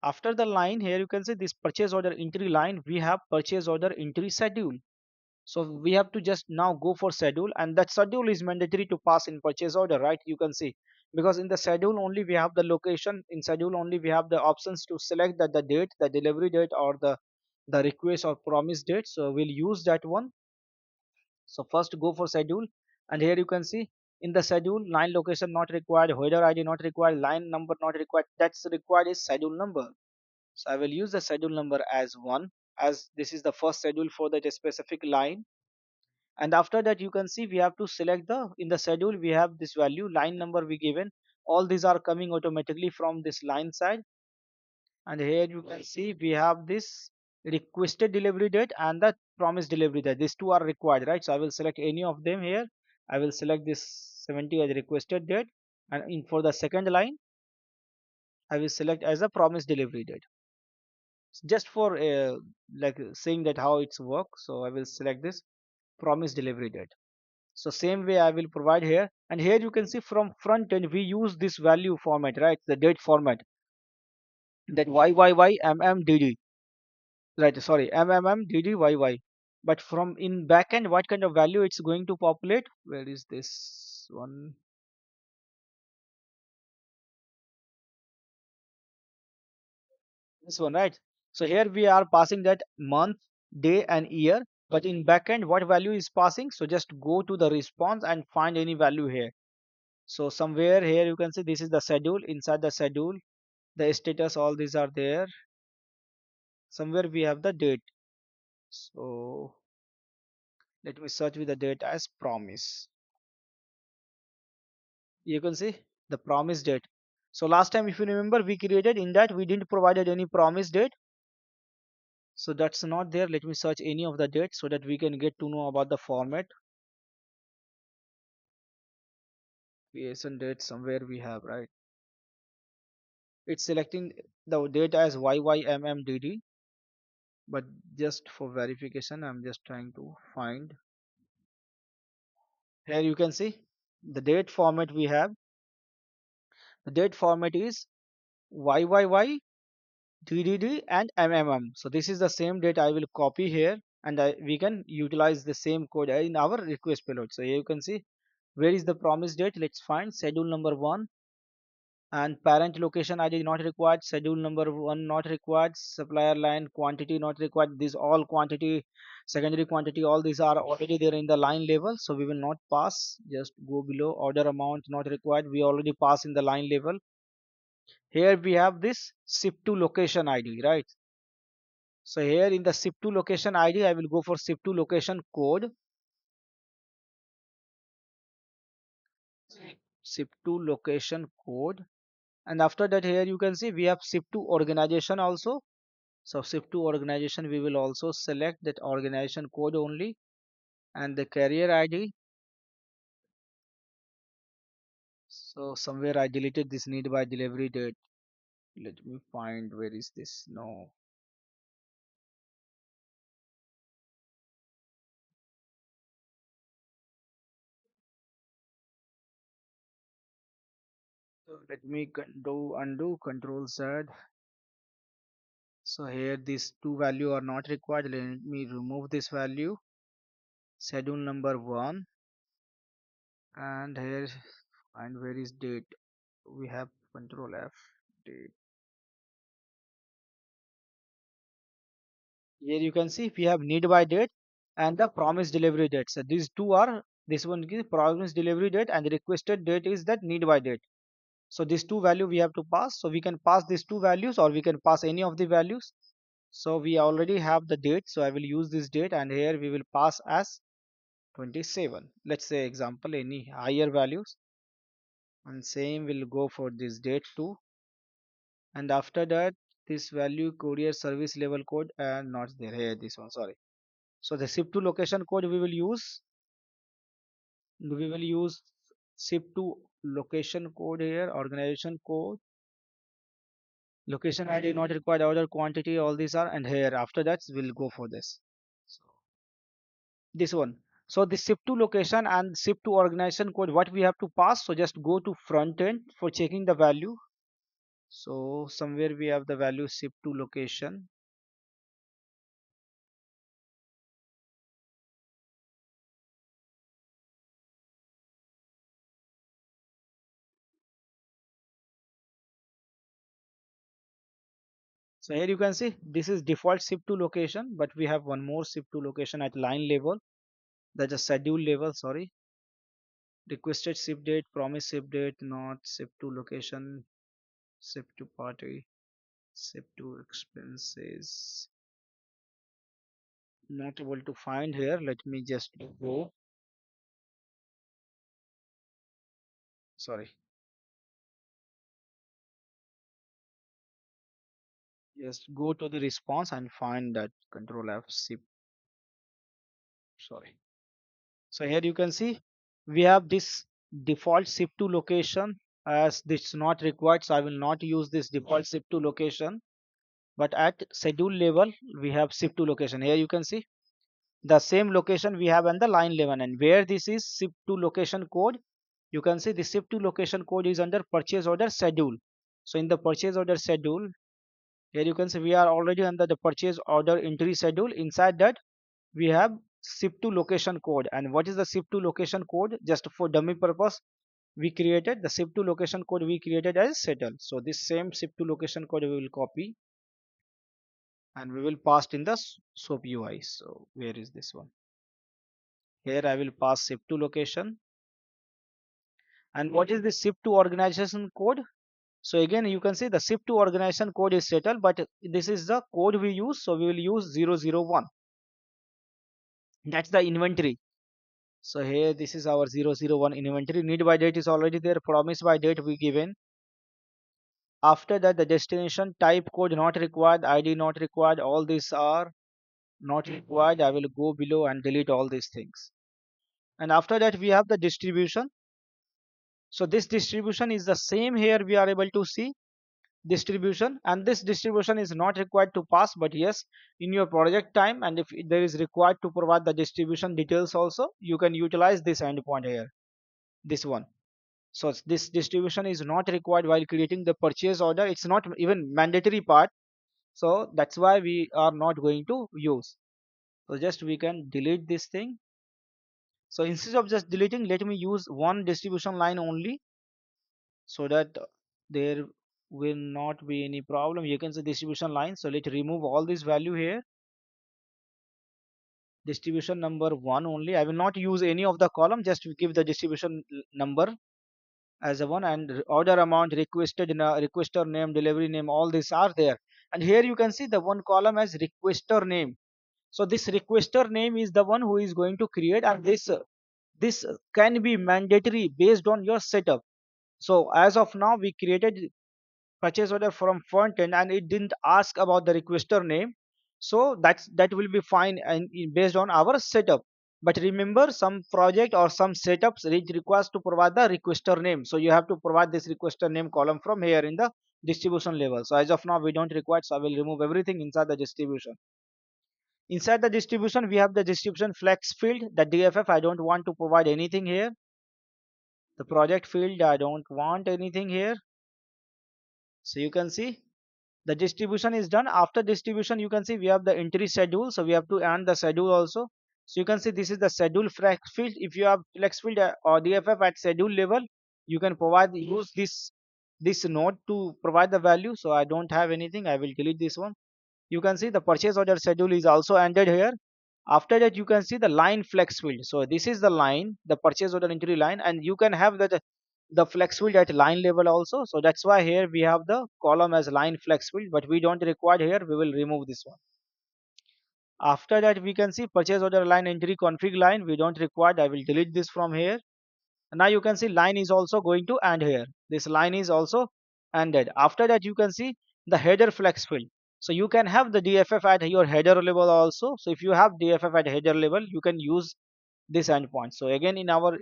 after the line, here you can see this purchase order entry line, we have purchase order entry schedule. So we have to just now go for schedule, and that schedule is mandatory to pass in purchase order, right? You can see, because in the schedule only we have the location, in schedule only we have the options to select that the date, the delivery date, or the request or promise date. So we'll use that one. So first go for schedule, and here you can see in the schedule, line location not required, header ID not required, line number not required, that's required is schedule number. So I will use the schedule number as 1, as this is the first schedule for that specific line. And after that you can see we have to select the, in the schedule we have this value, line number we given, all these are coming automatically from this line side. And here you can see we have this requested delivery date and the promised delivery date. These two are required, right? So I will select any of them here. I will select this 70 as requested date, and in for the second line I will select as a promised delivery date. Just for like saying that how it's work. So I will select this promised delivery date. So same way I will provide here, and here you can see from front end we use this value format, right? The date format, that YYYMMDD, right? Sorry, MMMDDYY. But from in backend, what kind of value it's going to populate? Where is this one? This one, right? So here we are passing that month, day, and year. But in backend, what value is passing? So just go to the response and find any value here. So somewhere here you can see this is the schedule. Inside the schedule, the status, all these are there. Somewhere we have the date. So let me search with the date as promise. You can see the promise date. So last time, if you remember, we created in that we didn't provided any promise date. So that's not there. Let me search any of the dates so that we can get to know about the format. Creation date somewhere we have, right? It's selecting the date as YYMMDD, but just for verification, I'm just trying to find. Here you can see the date format we have. The date format is YYY, DDD, and MMM. So this is the same date I will copy here, and we can utilize the same code in our request payload. So here you can see where is the promise date. Let's find schedule number one, and parent location ID not required, schedule number one not required, supplier line quantity not required. These all quantity, secondary quantity, all these are already there in the line level, so we will not pass. Just go below, order amount not required, we already pass in the line level. Here we have this ship to location ID, right? So here in the ship to location ID, I will go for ship to location code. Ship to location code. And after that, here you can see we have ship to organization also. So ship to organization, we will also select that organization code only, and the carrier ID. So somewhere I deleted this need by delivery date. Let me find where is this. No. So let me do undo control Z. So here these two value are not required. Let me remove this value. Schedule number one, and here and where is date? We have control F, date. Here you can see we have need by date and the promised delivery date. So these two are, this one is promised delivery date and the requested date is that need by date. So these two value we have to pass. So we can pass these two values or we can pass any of the values. So we already have the date. So I will use this date, and here we will pass as 27. Let's say example any higher values, and same will go for this date too. And after that, this value courier service level code and not there here, this one, sorry. So the ship to location code we will use ship to location code here, organization code, location ID not required, order quantity, all these are, and here after that we'll go for this. So this one. So the ship to location and ship to organization code, what we have to pass. So just go to front end for checking the value. So somewhere we have the value ship to location. So here you can see this is default ship to location, but we have one more ship to location at line level. That's a schedule level, sorry. Requested ship date, promised ship date, not ship to location, ship to party, ship to expenses. Not able to find here. Let me just go. Sorry. Just go to the response and find that control F zip. Sorry. So here you can see we have this default zip to location. As this is not required, so I will not use this default zip to location. But at schedule level, we have zip to location. Here you can see the same location we have on the line 11, and where this is zip to location code, you can see the zip to location code is under purchase order schedule. So in the purchase order schedule, here you can see we are already under the purchase order entry schedule. Inside that we have ship to location code. And what is the ship to location code? Just for dummy purpose, we created the ship to location code we created as settle. So this same ship to location code we will copy and we will pass in the SOAP UI. So where is this one? Here I will pass ship to location. And what is the ship to organization code? So again you can see the ship to organization code is settled, but this is the code we use, so we will use 001. That's the inventory. So here this is our 001 inventory. Need by date is already there. Promise by date we given. After that the destination type code not required, ID not required. All these are not required. I will go below and delete all these things. And after that we have the distribution. So this distribution is the same. Here we are able to see distribution, and this distribution is not required to pass, but yes, in your project time and if there is required to provide the distribution details also, you can utilize this endpoint here, this one. So this distribution is not required while creating the purchase order. It's not even mandatory part, so that's why we are not going to use. So just we can delete this thing. So instead of just deleting, let me use one distribution line only, so that there will not be any problem. You can say distribution line. So let's remove all this value here. Distribution number 1 only. I will not use any of the column, just give the distribution number as a one, and order amount, requested requester name, delivery name, all these are there. And here you can see the one column as requester name. So this requester name is the one who is going to create, and this can be mandatory based on your setup. So as of now we created purchase order from front end and it didn't ask about the requester name, so that will be fine and based on our setup. But remember, some project or some setups it requires to provide the requester name, so you have to provide this requester name column from here in the distribution level. So as of now we don't require, so I will remove everything inside the distribution. Inside the distribution we have the distribution flex field, the DFF. I don't want to provide anything here. The project field, I don't want anything here. So you can see the distribution is done. After distribution you can see we have the entry schedule, so we have to add the schedule also. So you can see this is the schedule flex field. If you have flex field or DFF at schedule level, you can provide use this node to provide the value. So I don't have anything, I will delete this one. You can see the purchase order schedule is also ended here. After that you can see the line flex field. So this is the line, the purchase order entry line, and you can have the flex field at line level also. So that's why here we have the column as line flex field, but we don't require here, we will remove this one. After that we can see purchase order line entry config line, we don't require, I will delete this from here. Now you can see line is also going to end here, this line is also ended. After that you can see the header flex field. So you can have the DFF at your header level also. So if you have DFF at header level, you can use this endpoint. So again in our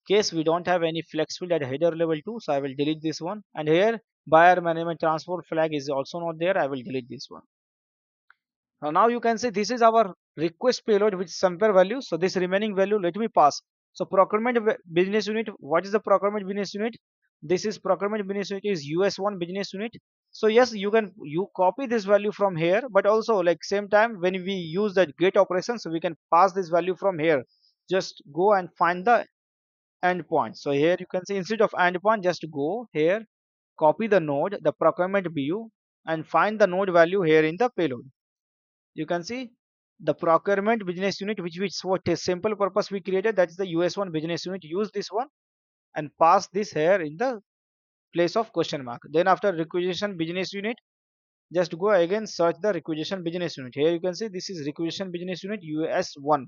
case we don't have any flex field at header level 2, so I will delete this one. And here buyer management transport flag is also not there, I will delete this one. Now you can see this is our request payload with some pair value. So this remaining value let me pass. So procurement business unit, what is the procurement business unit? This is procurement business unit is US1 business unit. So yes, you copy this value from here, but also like same time when we use that get operation, so we can pass this value from here. Just go and find the endpoint. So here you can see instead of endpoint, just go here, copy the node, the procurement BU, and find the node value here in the payload. You can see the procurement business unit, which for a simple purpose we created, that's the US1 business unit. Use this one and pass this here in the place of question mark. Then after requisition business unit, just go again search the requisition business unit. Here you can see this is requisition business unit US1.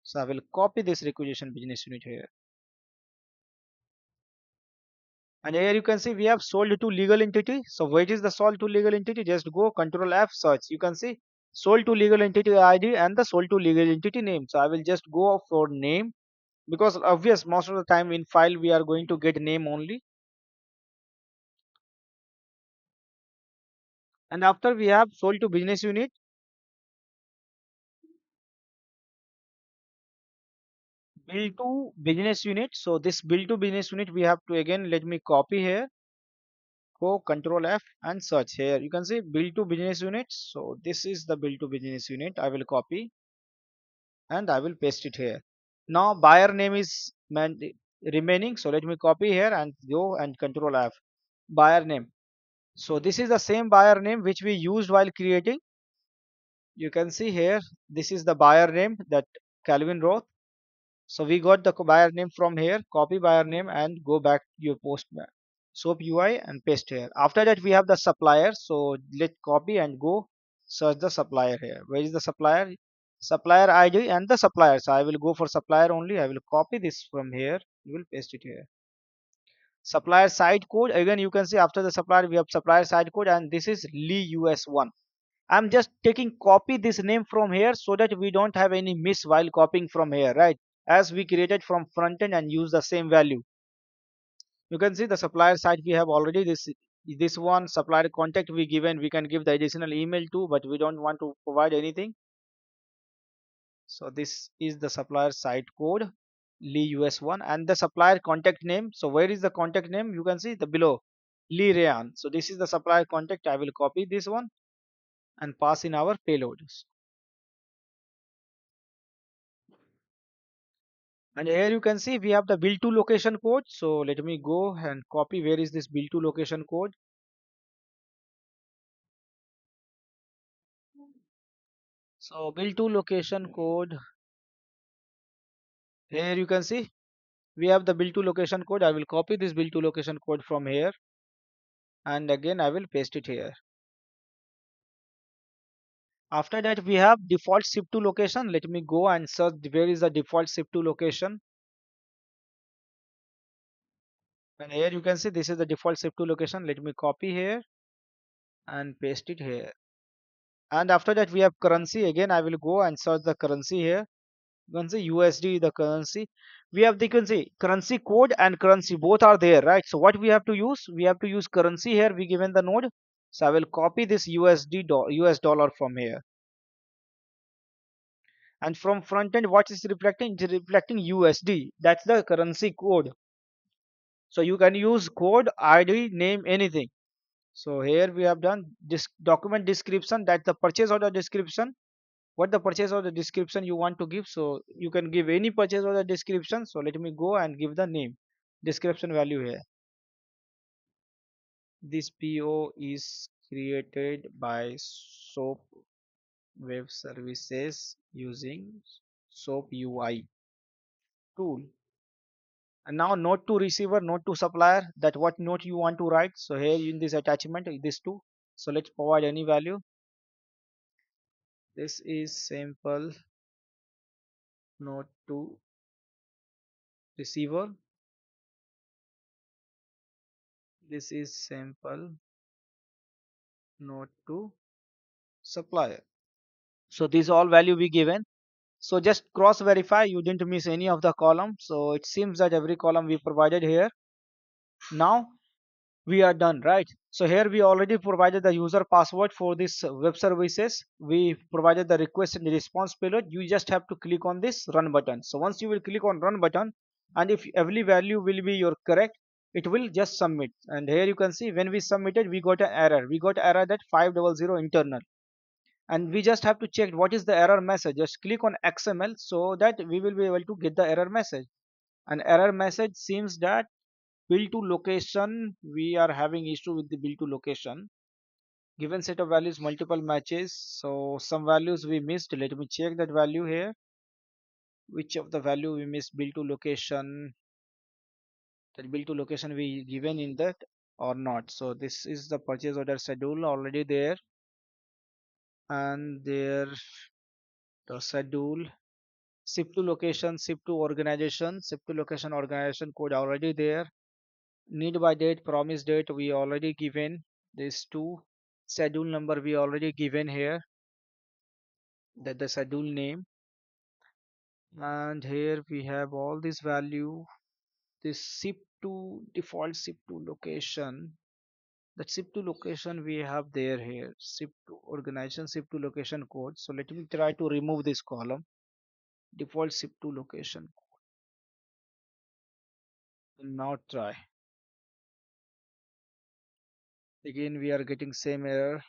So I will copy this requisition business unit here. And here you can see we have sold to legal entity. So what is the sold to legal entity? Just go Control F search. You can see sold to legal entity ID and the sold to legal entity name. So I will just go for name, because obvious most of the time in file we are going to get name only. And after we have sold to business unit, bill to business unit. So this bill to business unit we have to, again let me copy here, go Control F and search. Here you can see bill to business unit. So this is the bill to business unit. I will copy and I will paste it here. Now buyer name is remaining. So let me copy here and go and Control F, buyer name. So this is the same buyer name which we used while creating. You can see here, this is the buyer name that Calvin wrote. So we got the buyer name from here, copy buyer name and go back to your post soap UI and paste here. After that we have the supplier. So let's copy and go search the supplier here. Where is the supplier? Supplier ID and the supplier. So I will go for supplier only. I will copy this from here. You will paste it here. Supplier side code. Again, you can see after the supplier we have supplier side code, and this is Lee US1. I'm just taking copy this name from here so that we don't have any miss while copying from here, right? As we created from front end and use the same value. You can see the supplier side we have already this one supplier contact we given. We can give the additional email too, but we don't want to provide anything. So this is the supplier side code Lee US1 and the supplier contact name. So where is the contact name? You can see the below Lee Rayan. So this is the supplier contact. I will copy this one and pass in our payload. And here you can see we have the bill to location code. So let me go and copy where is this bill to location code. So bill to location code, here you can see we have the bill to location code. I will copy this bill to location code from here and again I will paste it here. After that we have default ship to location. Let me go and search where is the default ship to location. And here you can see this is the default ship to location. Let me copy here and paste it here. And after that we have currency. Again I will go and search the currency here. You can see USD the currency. We have the currency code and currency both are there, right? So what we have to use? We have to use currency here. We given the node. So I will copy this US dollar from here. And from front end, what is reflecting? It's reflecting USD. That's the currency code. So you can use code, ID, name, anything. So here we have done this document description. That's the purchase order description. What the purchase order description you want to give? So you can give any purchase order description. So let me go and give the name description value here. This PO is created by SOAP Web Services using SoapUI tool. And now note to receiver, note to supplier, that what note you want to write. So here in this attachment, this two. So let's provide any value. This is sample note to receiver. This is sample note to supplier. So these all value we given. So just cross verify you didn't miss any of the column. So it seems that every column we provided here. Now we are done, right? So here we already provided the user password for this web services. We provided the request and the response payload. You just have to click on this run button. So once you will click on run button, and if every value will be your correct, it will just submit. And here you can see when we submitted we got an error. We got error that 500 internal, and we just have to check what is the error message. Just click on XML so that we will be able to get the error message. An error message seems that bill to location, we are having issue with the bill to location. Given set of values multiple matches, so some values we missed. Let me check that value here. Which of the value we missed? Bill to location, that bill to location we given in that or not. So this is the purchase order schedule already there, and there the schedule, ship to location, ship to organization, ship to location organization code already there. Need by date, promise date, we already given. These two. Schedule number we already given here, that the schedule name. And here we have all this value. This ship to default ship to location. The ship to location we have there here. Ship to organization, ship to location code. So let me try to remove this column. Default ship to location. Now try. Again we are getting same error.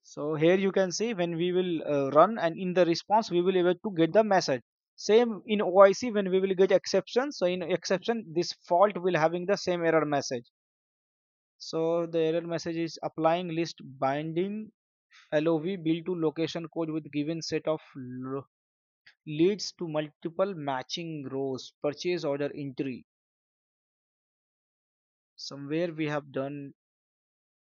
So here you can see when we will run, and in the response we will able to get the message. Same in OIC when we will get exception. So in exception this fault will having the same error message. So the error message is applying list binding LOV bill to location code with given set of leads to multiple matching rows purchase order entry. Somewhere we have done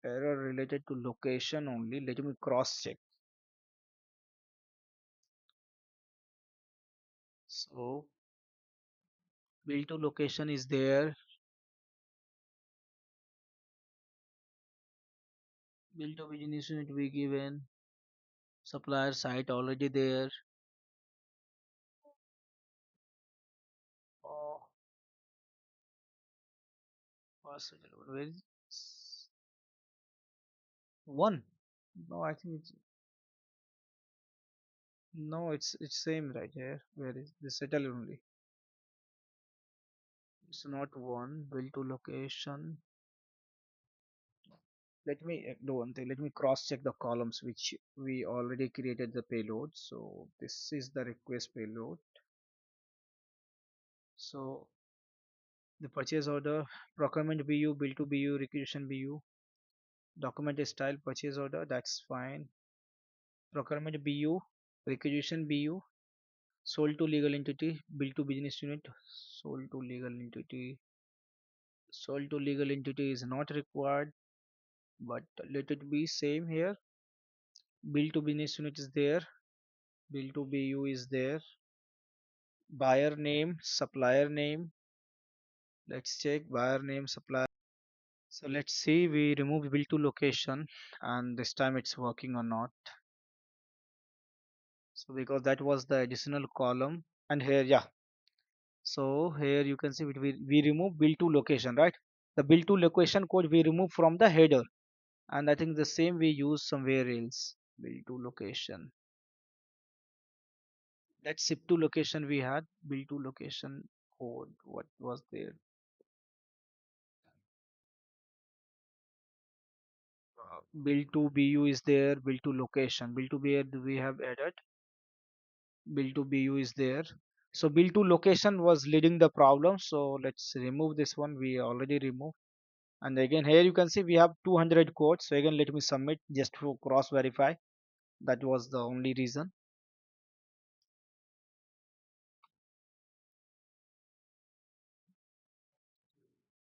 error related to location only. Let me cross check. So bill to location is there. Bill to business unit we given. Supplier site already there. Oh, where is one? No, I think it's no. It's same right here. Where is the settle only? It's not one. Bill to location. Let me do one thing. Let me cross check the columns which we already created the payload. So this is the request payload. So the purchase order, procurement BU, bill to BU, requisition BU, document style, purchase order. That's fine. Procurement BU, requisition BU, sold to legal entity, bill to business unit, sold to legal entity. Sold to legal entity is not required, but let it be same here. Bill to business unit is there, bill to BU is there, buyer name, supplier name. Let's check buyer name, supplier. So let's see, we remove bill to location, and this time it's working or not. So because that was the additional column, and here, yeah. So here you can see we remove bill to location, right? The bill to location code we remove from the header, and I think the same we use somewhere else. Bill to location. That ship to location we had bill to location code. What was there? Bill to BU is there. Bill to location. Bill to BU we have added. Bill to BU is there. So bill to location was leading the problem. So let's remove this one. We already removed. And again here you can see we have 200 codes. So again let me submit just to cross verify. That was the only reason.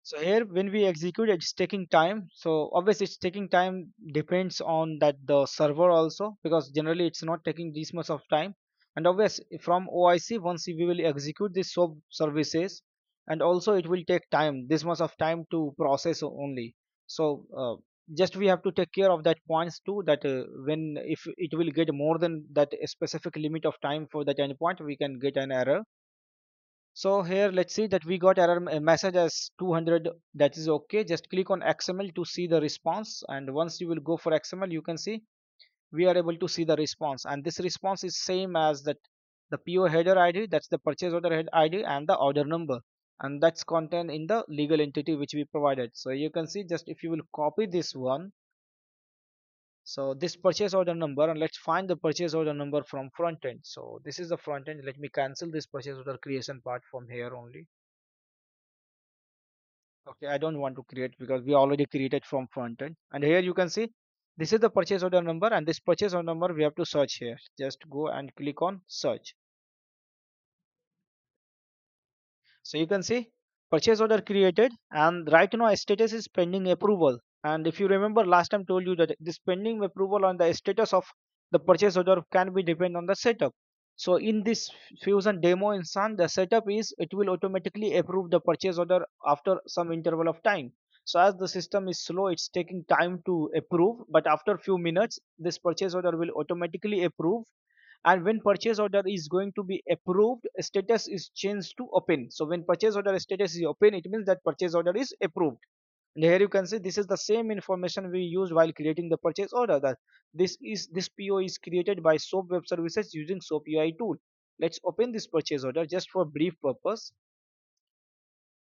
So here when we execute it's taking time. So obviously it's taking time depends on that the server also, because generally it's not taking this much of time. And obviously from OIC once we will execute this SOAP services, and also it will take time this much of time to process only. So just we have to take care of that points too, that when if it will get more than that specific limit of time for that endpoint we can get an error. So here let's see that we got error message as 200. That is okay. Just click on XML to see the response, and once you will go for XML you can see we are able to see the response, and this response is same as that the PO header ID, that's the purchase order head ID, and the order number, and that's contained in the legal entity which we provided. So you can see just if you will copy this one, so this purchase order number, and let's find the purchase order number from front end. So this is the front end. Let me cancel this purchase order creation part from here only. Okay, I don't want to create because we already created from front end. And here you can see this is the purchase order number, and this purchase order number we have to search here. Just go and click on search. So you can see purchase order created, and right now status is pending approval. And if you remember last time told you that this pending approval on the status of the purchase order can be depend on the setup. So in this Fusion demo instance, the setup is it will automatically approve the purchase order after some interval of time. So as the system is slow, it's taking time to approve, but after few minutes, this purchase order will automatically approve. And when purchase order is going to be approved, status is changed to open. So when purchase order status is open, it means that purchase order is approved. And here you can see this is the same information we used while creating the purchase order, that this PO is created by Soap Web Services using SoapUI tool. Let's open this purchase order just for brief purpose,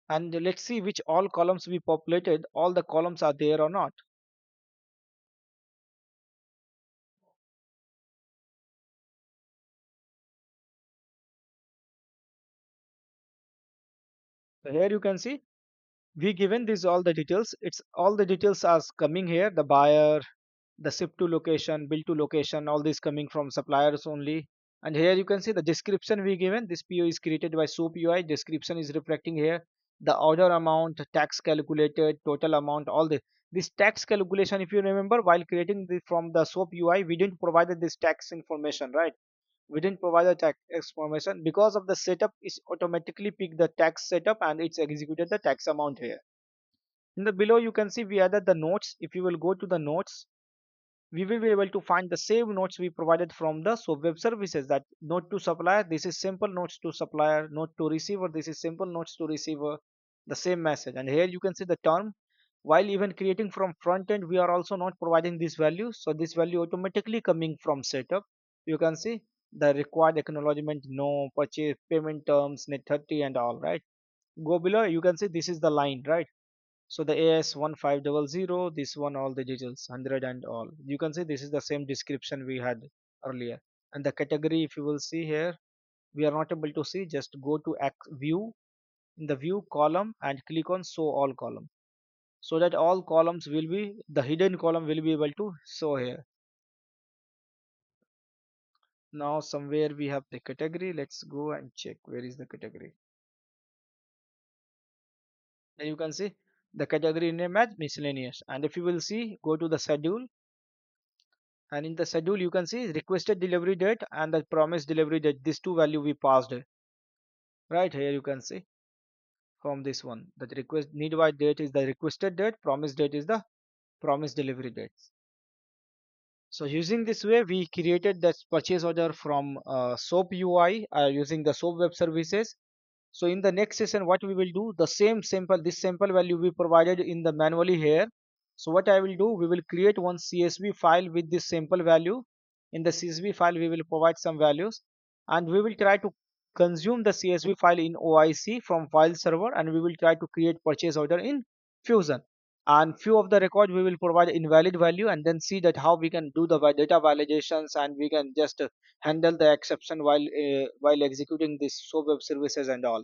and let's see which all columns we populated, all the columns are there or not. So here you can see we given this all the details. It's all the details are coming here, the buyer, the ship to location, bill to location, all this coming from suppliers only. And here you can see the description we given. This PO is created by Soap UI. Description is reflecting here. The order amount, tax calculated, total amount, all this tax calculation. If you remember, while creating the from the Soap UI, we didn't provide this tax information, right? We didn't provide the tax information because of the setup is automatically pick the tax setup and it's executed the tax amount here. In the below you can see we added the notes. If you will go to the notes, we will be able to find the same notes we provided from the SOAP web services, that note to supplier, this is simple notes to supplier, note to receiver, this is simple notes to receiver, the same message. And here you can see the term, while even creating from front end we are also not providing this value, so this value automatically coming from setup. You can see the required acknowledgement, no, purchase, payment terms, net 30 and all, right? Go below, you can see this is the line, right? So the AS1500, this one, all the details, 100 and all. You can see this is the same description we had earlier. And the category, if you will see here, we are not able to see. Just go to view, in the view column and click on show all column. So that all columns will be, the hidden column will be able to show here. Now somewhere we have the category. Let's go and check where is the category. And you can see the category name as miscellaneous. And if you will see, go to the schedule, and in the schedule you can see requested delivery date and the promised delivery date, these two value we passed right here. You can see from this one that request need by date is the requested date, promised date is the promised delivery dates. So using this way we created that purchase order from Soap UI using the Soap web services. So in the next session, what we will do, the same sample, this sample value we provided in the manually here. So what I will do, we will create one CSV file with this sample value. In the CSV file, we will provide some values, and we will try to consume the CSV file in OIC from file server, and we will try to create purchase order in Fusion. And few of the record we will provide invalid value, and then see that how we can do the data validations, and we can just handle the exception while executing this SOAP web services and all.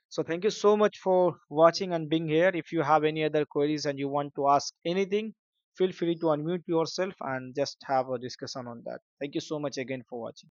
So thank you so much for watching and being here. If you have any other queries and you want to ask anything, feel free to unmute yourself and just have a discussion on that. Thank you so much again for watching.